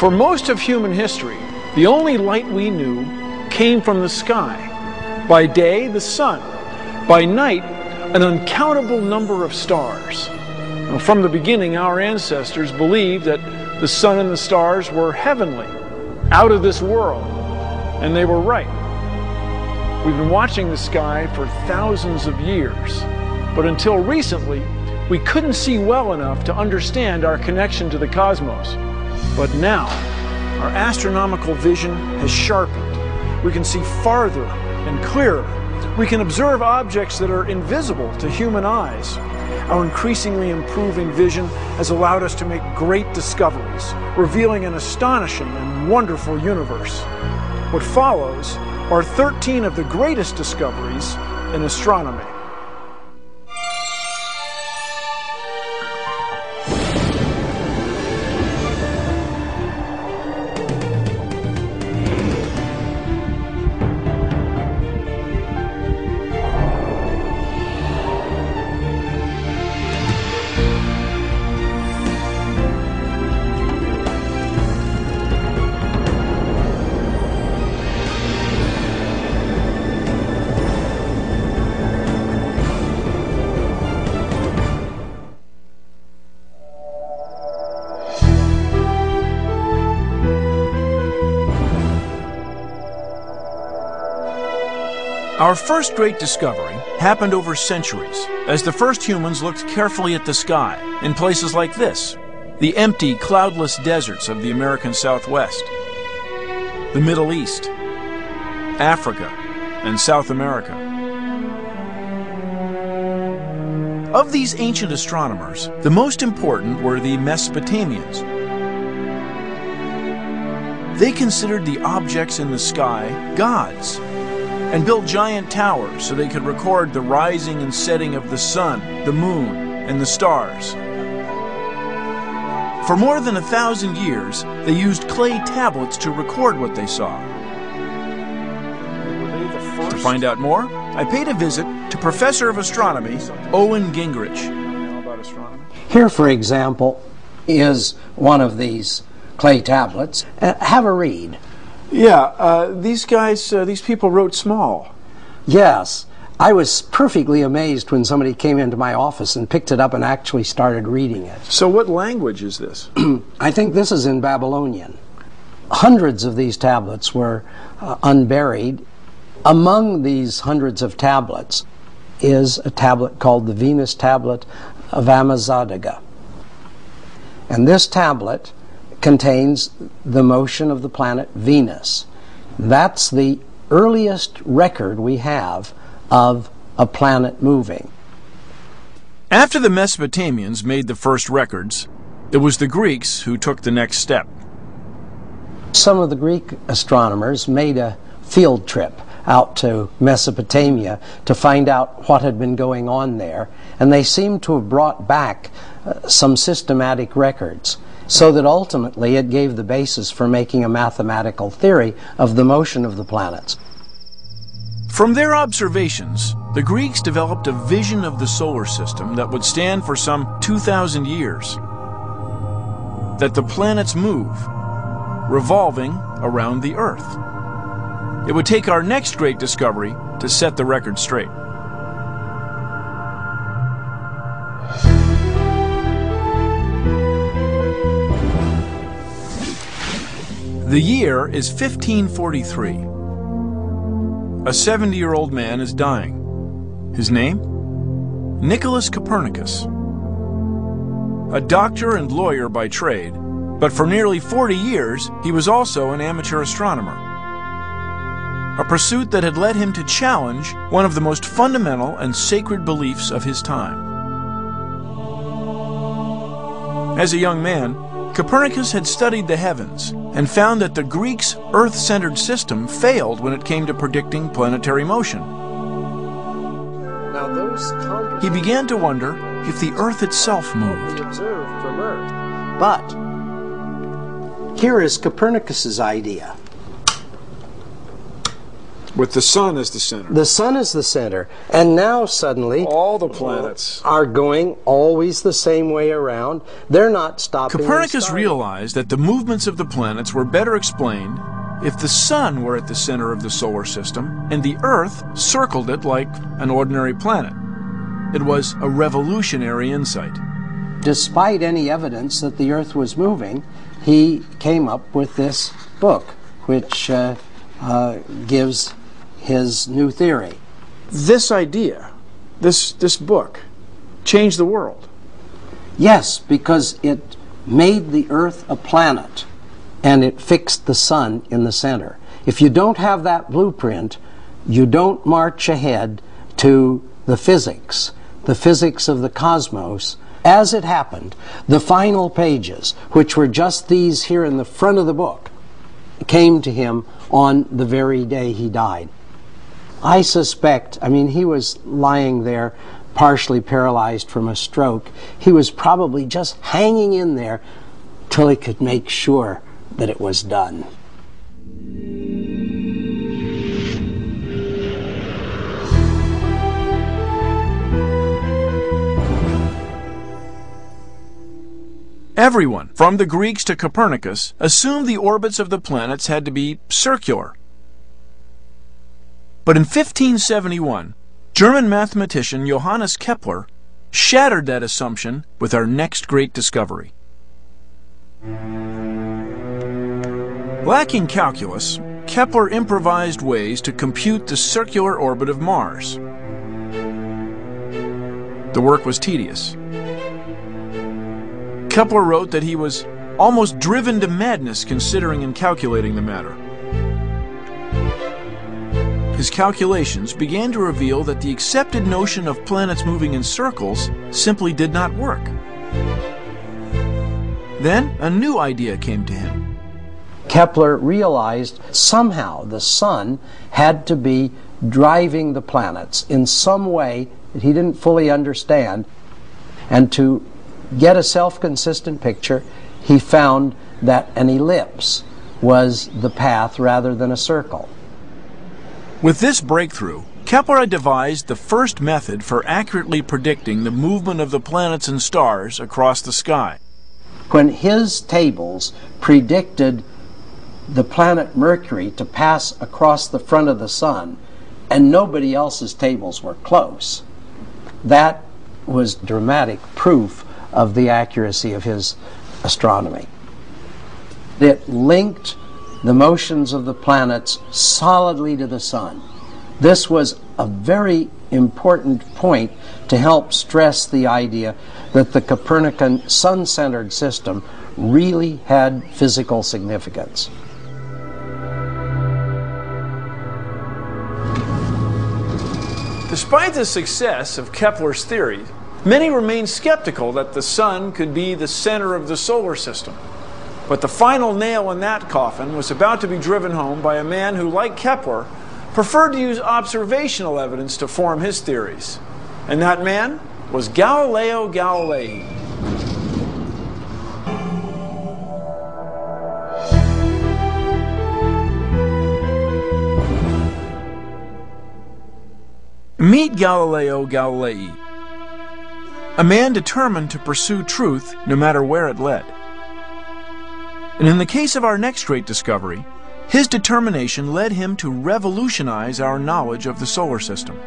For most of human history, the only light we knew came from the sky. By day, the sun. By night, an uncountable number of stars. Now, from the beginning, our ancestors believed that the sun and the stars were heavenly, out of this world, and they were right. We've been watching the sky for thousands of years, but until recently, we couldn't see well enough to understand our connection to the cosmos. But now, our astronomical vision has sharpened. We can see farther and clearer. We can observe objects that are invisible to human eyes. Our increasingly improving vision has allowed us to make great discoveries, revealing an astonishing and wonderful universe. What follows are 13 of the greatest discoveries in astronomy. Our first great discovery happened over centuries as the first humans looked carefully at the sky in places like this, the empty, cloudless deserts of the American Southwest, the Middle East, Africa, and South America. Of these ancient astronomers, the most important were the Mesopotamians. They considered the objects in the sky gods, and built giant towers so they could record the rising and setting of the sun, the moon, and the stars. For more than 1,000 years, they used clay tablets to record what they saw. Were they the first? To find out more, I paid a visit to Professor of Astronomy, Owen Gingrich. About astronomy? Here, for example, is one of these clay tablets. Have a read. Yeah, these people wrote small. Yes. I was perfectly amazed when somebody came into my office and picked it up and actually started reading it. So what language is this? I think this is in Babylonian. Hundreds of these tablets were unburied. Among these hundreds of tablets is a tablet called the Venus Tablet of Amazadaga. And this tablet contains the motion of the planet Venus. That's the earliest record we have of a planet moving. After the Mesopotamians made the first records, it was the Greeks who took the next step. Some of the Greek astronomers made a field trip out to Mesopotamia to find out what had been going on there, and they seem to have brought back some systematic records, so that ultimately it gave the basis for making a mathematical theory of the motion of the planets. From their observations, the Greeks developed a vision of the solar system that would stand for some 2,000 years. That the planets move, revolving around the Earth. It would take our next great discovery to set the record straight. The year is 1543. A 70-year-old man is dying. His name? Nicholas Copernicus. A doctor and lawyer by trade, but for nearly 40 years he was also an amateur astronomer. A pursuit that had led him to challenge one of the most fundamental and sacred beliefs of his time. As a young man, Copernicus had studied the heavens and found that the Greeks' Earth-centered system failed when it came to predicting planetary motion. Now, he began to wonder if the Earth itself moved. Observed from Earth. But here is Copernicus's idea. With the sun as the center. The sun is the center. And now suddenly All the planets are going always the same way around. They're not stopping. Copernicus realized that the movements of the planets were better explained if the sun were at the center of the solar system and the Earth circled it like an ordinary planet. It was a revolutionary insight. Despite any evidence that the Earth was moving, he came up with this book, which gives his new theory. This idea, this book, changed the world. Yes, because it made the Earth a planet, and it fixed the sun in the center. If you don't have that blueprint, you don't march ahead to the physics of the cosmos. As it happened, the final pages, which were just these here in the front of the book, came to him on the very day he died. I suspect, he was lying there partially paralyzed from a stroke. He was probably just hanging in there till he could make sure that it was done. Everyone, from the Greeks to Copernicus, assumed the orbits of the planets had to be circular. But in 1571, German mathematician Johannes Kepler shattered that assumption with our next great discovery. Lacking calculus, Kepler improvised ways to compute the circular orbit of Mars. The work was tedious. Kepler wrote that he was almost driven to madness considering and calculating the matter. His calculations began to reveal that the accepted notion of planets moving in circles simply did not work. Then a new idea came to him. Kepler realized somehow the sun had to be driving the planets in some way that he didn't fully understand, and to get a self-consistent picture, he found that an ellipse was the path rather than a circle. With this breakthrough, Kepler had devised the first method for accurately predicting the movement of the planets and stars across the sky. When his tables predicted the planet Mercury to pass across the front of the sun, and nobody else's tables were close, that was dramatic proof of the accuracy of his astronomy. It linked the motions of the planets solidly to the sun. This was a very important point to help stress the idea that the Copernican sun-centered system really had physical significance. Despite the success of Kepler's theory, many remained skeptical that the sun could be the center of the solar system. But the final nail in that coffin was about to be driven home by a man who, like Kepler, preferred to use observational evidence to form his theories. And that man was Galileo Galilei. Meet Galileo Galilei, a man determined to pursue truth no matter where it led. And in the case of our next great discovery, his determination led him to revolutionize our knowledge of the solar system.